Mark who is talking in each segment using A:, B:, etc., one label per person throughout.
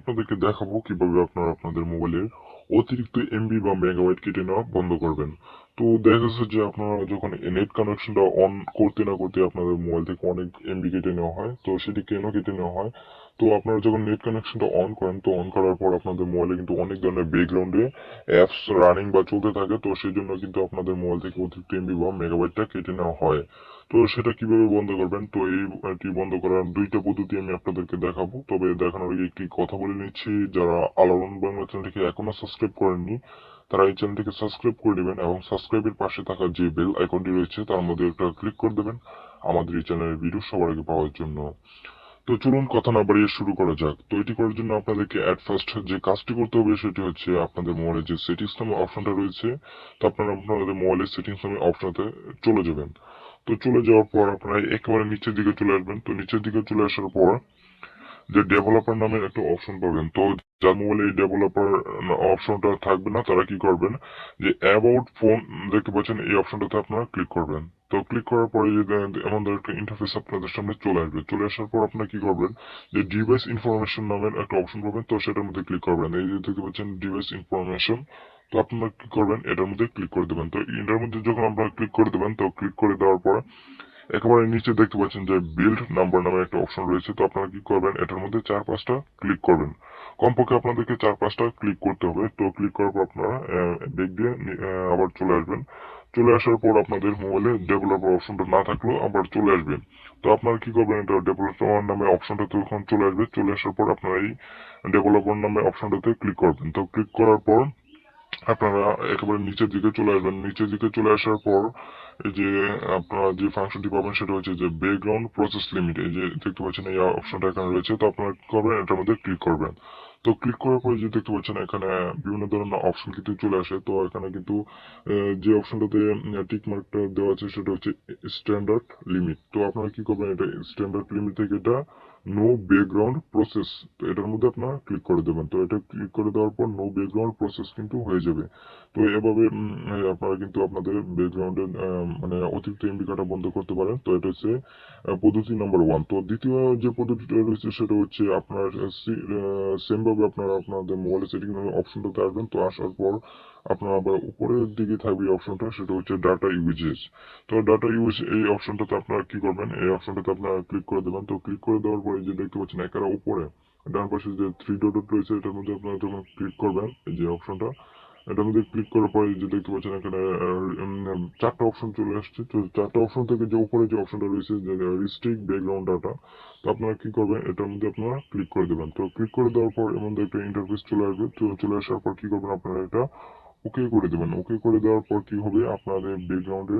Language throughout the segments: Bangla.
A: আপনাদেরকে দেখাবো কিভাবে আপনারা আপনাদের মোবাইলের অতিরিক্ত এমবি বা মেগাবাইট কেটে নেওয়া বন্ধ করবেন। তো দেখা যাচ্ছে যে আপনারা যখন নেট কানেকশনটা অন করতে না করতে আপনাদের মোবাইল থেকে অনেক এমবি কেটে নেওয়া হয়। তো সেটি কেন কেটে নেওয়া হয়? তো আপনারা যখন নেট কানেকশনটা অন করেন, তো অন করার পর আপনাদের মোবাইলে কিন্তু অনেক ধরনের ব্যাকগ্রাউন্ডে অ্যাপস রানিং বা চলতে থাকে। তো সেই জন্য কিন্তু আপনাদের মোবাইল থেকে অতিরিক্ত এমবি বা মেগাবাইটটা কেটে নেওয়া হয়। তো সেটা কিভাবে বন্ধ করবেন? তো এটি বন্ধ করার দুইটা পদ্ধতি আমি আপনাদেরকে দেখাবো। তবে দেখানোর আগে একটি কথা বলে নিচ্ছি, যারা আলোড়ন বাংলা চ্যানেলটিকে এখনো সাবস্ক্রাইব করেননি, তারা এই চ্যানেলটিকে সাবস্ক্রাইব করে নেবেন এবং সাবস্ক্রাইবের পাশে থাকা যে বেল আইকনটি রয়েছে তার মধ্যে একটা ক্লিক করে দেবেন আমাদের এই চ্যানেলের ভিডিও সবার আগে পাওয়ার জন্য। তো চলুন কথা না বাড়িয়ে শুরু করা যাক। তো এটি করার জন্য আপনাদেরকে অ্যাট ফার্স্ট যে কাজটি করতে হবে সেটি হচ্ছে আপনাদের মোবাইলের যে সেটিংস নামে অপশনটা রয়েছে, তো আপনারা আপনাদের মোবাইলের সেটিংস নামে অপশনতে চলে যাবেন। তো চলে যাওয়ার পর আপনারা একেবারে নিচের দিকে চলে আসবেন। তো নিচের দিকে চলে আসার পর যে ডেভেলপার নামের একটা অপশন পাবেন। তো যার মোবাইলে এই ডেভেলপার অপশনটা থাকবে না, তারা কি করবেন, যে অ্যাবাউট ফোন দেখতে পাচ্ছেন, এই অপশনটাতে আপনারা ক্লিক করবেন। তো ক্লিক করার পরে যে এমন একটা ইন্টারফেস আপনাদের সামনে চলে আসবে। চলে আসার পর আপনারা কি করবেন, যে ডিভাইস ইনফরমেশন নামের একটা অপশন পাবেন। তো সেটার মধ্যে ক্লিক করবেন। এই যে দেখতে পাচ্ছেন ডিভাইস ইনফরমেশন, তো আপনারা কি করবেন, এটার মধ্যে ক্লিক করে দেবেন। তো এটার মধ্যে যখন আপনারা ক্লিক করে দেবেন, তো ক্লিক করে দেওয়ার পর একেবারে নিচে দেখতে পাচ্ছেন যে বিল্ড নাম্বার নামে একটা অপশন রয়েছে। তো আপনারা কি করবেন, এটার মধ্যে 4-5টা ক্লিক করবেন। কমপক্ষে আপনাদেরকে 4-5টা ক্লিক করতে হবে। তো ক্লিক করার পর আপনারা ব্যাক দিয়ে আবার চলে আসবেন। চলে আসার পর আপনাদের মোবাইলে ডেভেলপার অপশনটা না থাকলেও আবার চলে আসবে। তো আপনারা কি করবেন, এটা ডেভেলপার নামে অপশনটা তখন চলে আসবে। চলে আসার পর আপনারা এই ডেভেলপার নামে অপশনটাতে ক্লিক করবেন। তো ক্লিক করার পর আপনারা একেবারে নিচের দিকে চলে আসবেন। নিচের দিকে চলে আসার পর এই যে আপনারা যে ফাংশনটি পাবেন সেটা হচ্ছে যে ব্যাকগ্রাউন্ড প্রসেস লিমিট, এই যে দেখতে পাচ্ছেন এই অপশনটা এখানে রয়েছে। তো আপনারা কি করবেন, এটার মধ্যে ক্লিক করবেন। তো ক্লিক করার পরে যে দেখতে পাচ্ছেন এখানে বিভিন্ন ধরনের অপশন কিন্তু চলে আসে। তো এখানে কিন্তু যে অপশনটাতে টিক মার্কটা দেওয়া আছে সেটা হচ্ছে স্ট্যান্ডার্ড লিমিট। তো আপনারা কি করবেন, এটা স্ট্যান্ডার্ড লিমিট থেকে এটা নো ব্যাকগ্রাউন্ড প্রসেস, তো এটার মধ্যে আপনারা ক্লিক করে দেবেন। তো এটা ক্লিক করে দেওয়ার পর নো ব্যাকগ্রাউন্ড প্রসেস কিন্তু হয়ে যাবে। তো এভাবে আপনারা কিন্তু আপনাদের ব্যাকগ্রাউন্ডের মানে অতিরিক্ত এমবি কাটা বন্ধ করতে পারেন। তো এটা হচ্ছে পদ্ধতি নাম্বার 1। তো দ্বিতীয় যে পদ্ধতিটা রয়েছে সেটা হচ্ছে আপনার সেম ভাবে আপনারা আপনাদের মোবাইলের সেটিং অপশনটাতে আসবেন। তো আসার পর আপনার আবার উপরের দিকে থাকবে অপশনটা, সেটা হচ্ছে ডাটা ইউজেস। তো ডাটা ইউজ এই অপশনটাতে আপনারা কি করবেন, এই অপশনটাতে আপনারা ক্লিক করে দেবেন। তো ক্লিক করে দেওয়ার পরে যে দেখতে পাচ্ছেন একেবারে উপরে ডান পাশে যে থ্রি ডট রয়েছে, এটার মধ্যে আপনারা যখন ক্লিক করবেন, এই যে অপশনটা, এটার মধ্যে ক্লিক করার পরে যে দেখতে পাচ্ছেন এখানে 4টা অপশন চলে আসছে। তো 4টা অপশন থেকে যে উপরে যে অপশনটা রয়েছে যে রিস্ট্রিক্ট ব্যাকগ্রাউন্ড ডাটা, তো আপনারা কি করবেন, এটার মধ্যে আপনারা ক্লিক করে দেবেন। তো ক্লিক করে দেওয়ার পর এর মধ্যে একটা ইন্টারফেস চলে আসবে। তো চলে আসার পর কি করবেন, আপনারা এটা ওকে করে দেবেন। ওকে করে দেওয়ার পর কি হবে, আপনাদের ব্যাকগ্রাউন্ডে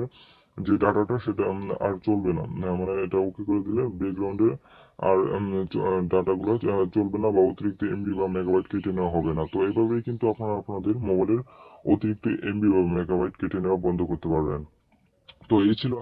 A: যে ডাটাটা সেটা আর চলবে না। মানে এটা ওকে করে দিলে ব্যাকগ্রাউন্ডে আর ডাটাগুলো চলবে না, বা অতিরিক্ত এমবি বা মেগাবাইট কেটে নেওয়া হবে না। তো এইভাবেই কিন্তু আপনারা আপনাদের মোবাইলের অতিরিক্ত এমবি বা মেগাবাইট কেটে নেওয়া বন্ধ করতে পারবেন। তো এই ছিল